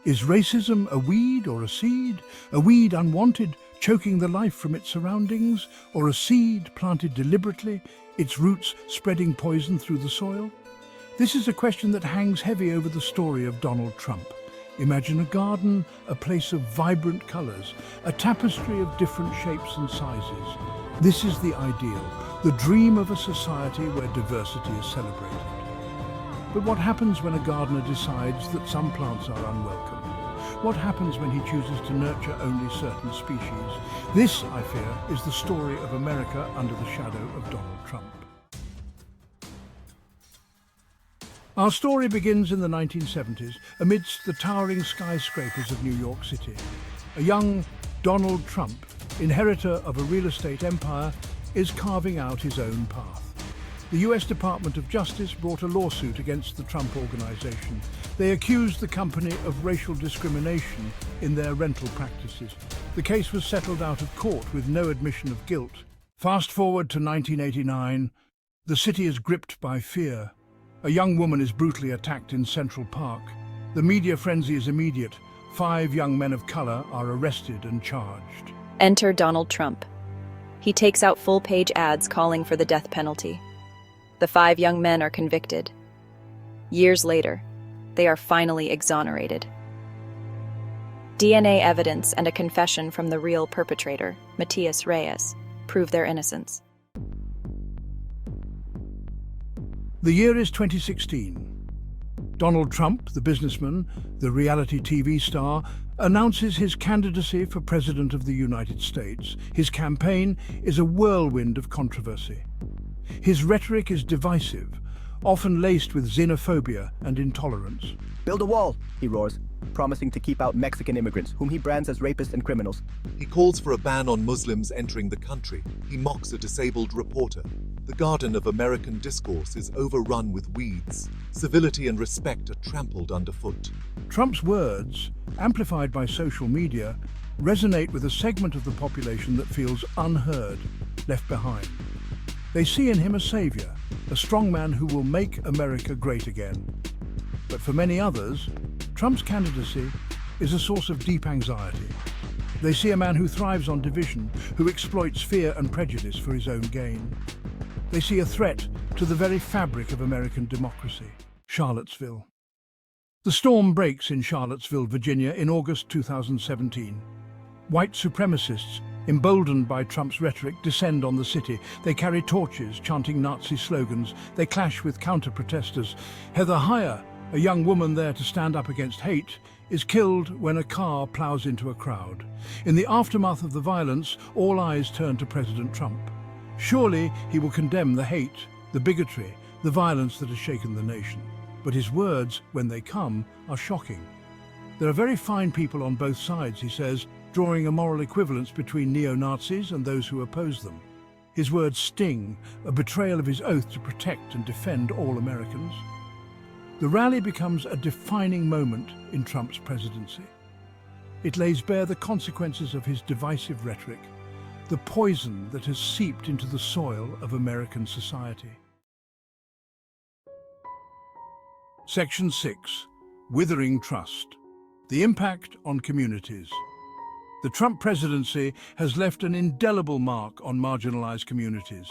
Is racism a weed or a seed? A weed unwanted, choking the life from its surroundings? Or a seed planted deliberately, its roots spreading poison through the soil? This is a question that hangs heavy over the story of Donald Trump. Imagine a garden, a place of vibrant colors, a tapestry of different shapes and sizes. This is the ideal, the dream of a society where diversity is celebrated. But what happens when a gardener decides that some plants are unwelcome? What happens when he chooses to nurture only certain species? This, I fear, is the story of America under the shadow of Donald Trump. Our story begins in the 1970s, amidst the towering skyscrapers of New York City. A young Donald Trump, inheritor of a real estate empire, is carving out his own path. The US Department of Justice brought a lawsuit against the Trump Organization. They accused the company of racial discrimination in their rental practices. The case was settled out of court with no admission of guilt. Fast forward to 1989, the city is gripped by fear. A young woman is brutally attacked in Central Park. The media frenzy is immediate. 5 young men of color are arrested and charged. Enter Donald Trump. He takes out full-page ads calling for the death penalty. The 5 young men are convicted. Years later, they are finally exonerated. DNA evidence and a confession from the real perpetrator, Matias Reyes, prove their innocence. The year is 2016. Donald Trump, the businessman, the reality TV star, announces his candidacy for President of the United States. His campaign is a whirlwind of controversy. His rhetoric is divisive, often laced with xenophobia and intolerance. "Build a wall," he roars, promising to keep out Mexican immigrants, whom he brands as rapists and criminals. He calls for a ban on Muslims entering the country. He mocks a disabled reporter. The garden of American discourse is overrun with weeds. Civility and respect are trampled underfoot. Trump's words, amplified by social media, resonate with a segment of the population that feels unheard, left behind. They see in him a savior, a strongman who will make America great again. But for many others, Trump's candidacy is a source of deep anxiety. They see a man who thrives on division, who exploits fear and prejudice for his own gain. They see a threat to the very fabric of American democracy. Charlottesville. The storm breaks in Charlottesville, Virginia in August 2017. White supremacists, emboldened by Trump's rhetoric, descend on the city. They carry torches, chanting Nazi slogans. They clash with counter-protesters. Heather Heyer, a young woman there to stand up against hate, is killed when a car plows into a crowd. In the aftermath of the violence, all eyes turn to President Trump. Surely he will condemn the hate, the bigotry, the violence that has shaken the nation. But his words, when they come, are shocking. There are very fine people on both sides, he says, drawing a moral equivalence between neo-Nazis and those who oppose them. His words sting, a betrayal of his oath to protect and defend all Americans. The rally becomes a defining moment in Trump's presidency. It lays bare the consequences of his divisive rhetoric, the poison that has seeped into the soil of American society. Section 6. Withering Trust. The impact on communities. The Trump presidency has left an indelible mark on marginalized communities.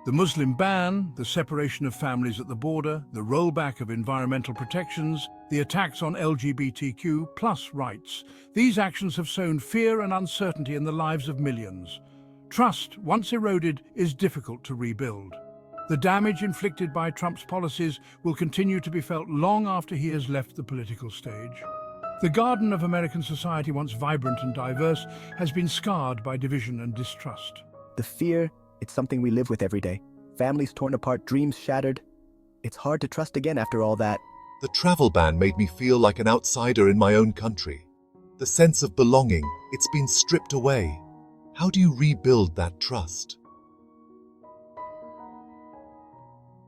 The Muslim ban, the separation of families at the border, the rollback of environmental protections, the attacks on LGBTQ+ rights, these actions have sown fear and uncertainty in the lives of millions. Trust, once eroded, is difficult to rebuild. The damage inflicted by Trump's policies will continue to be felt long after he has left the political stage. The garden of American society, once vibrant and diverse, has been scarred by division and distrust. The fear, it's something we live with every day. Families torn apart, dreams shattered. It's hard to trust again after all that. The travel ban made me feel like an outsider in my own country. The sense of belonging, it's been stripped away. How do you rebuild that trust?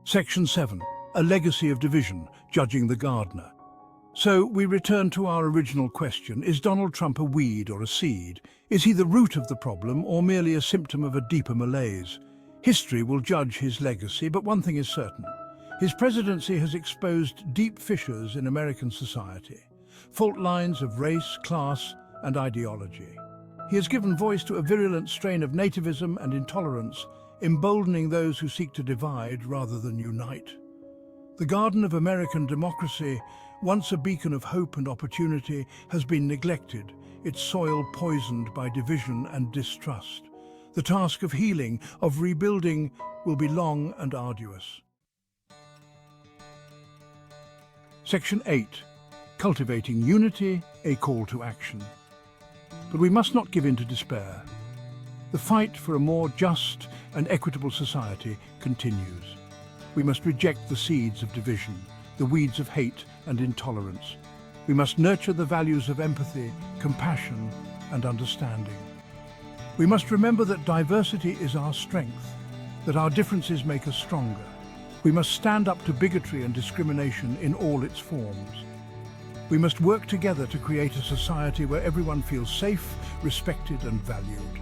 Section 7. A legacy of division, judging the gardener. So we return to our original question, is Donald Trump a weed or a seed? Is he the root of the problem or merely a symptom of a deeper malaise? History will judge his legacy, but one thing is certain. His presidency has exposed deep fissures in American society. fault lines of race, class, and ideology. He has given voice to a virulent strain of nativism and intolerance, emboldening those who seek to divide rather than unite. The garden of American democracy, once a beacon of hope and opportunity, has been neglected, its soil poisoned by division and distrust. The task of healing, of rebuilding, will be long and arduous. Section 8. Cultivating Unity, a call to action. But we must not give in to despair. The fight for a more just and equitable society continues. We must reject the seeds of division, the weeds of hate and intolerance. We must nurture the values of empathy, compassion, and understanding. We must remember that diversity is our strength, that our differences make us stronger. We must stand up to bigotry and discrimination in all its forms. We must work together to create a society where everyone feels safe, respected, and valued.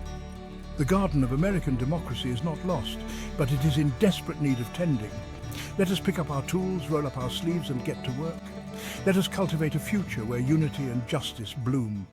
The garden of American democracy is not lost, but it is in desperate need of tending. Let us pick up our tools, roll up our sleeves, and get to work. Let us cultivate a future where unity and justice bloom.